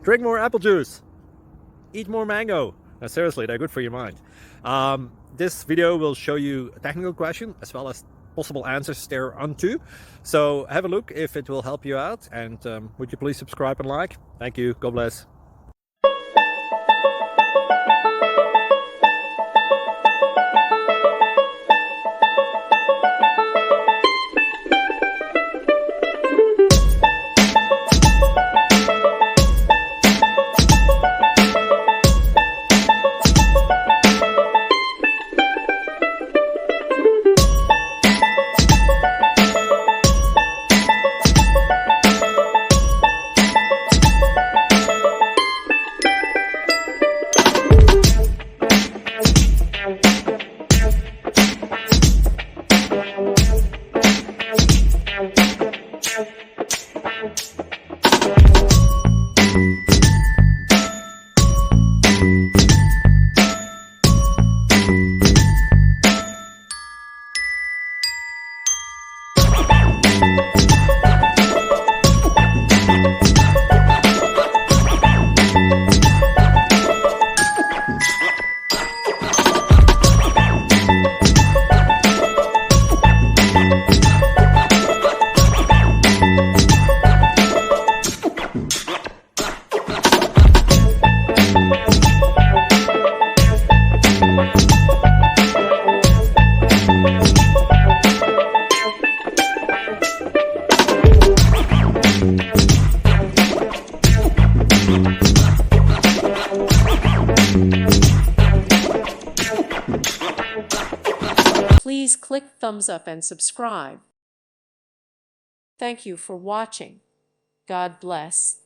drink more apple juice, eat more mango. Now, seriously, they're good for your mind. This video will show you a technical question as well as possible answers thereunto. So have a look if it will help you out, and would you please subscribe and like? Thank you. God bless. Please click thumbs up and subscribe. Thank you for watching. God bless.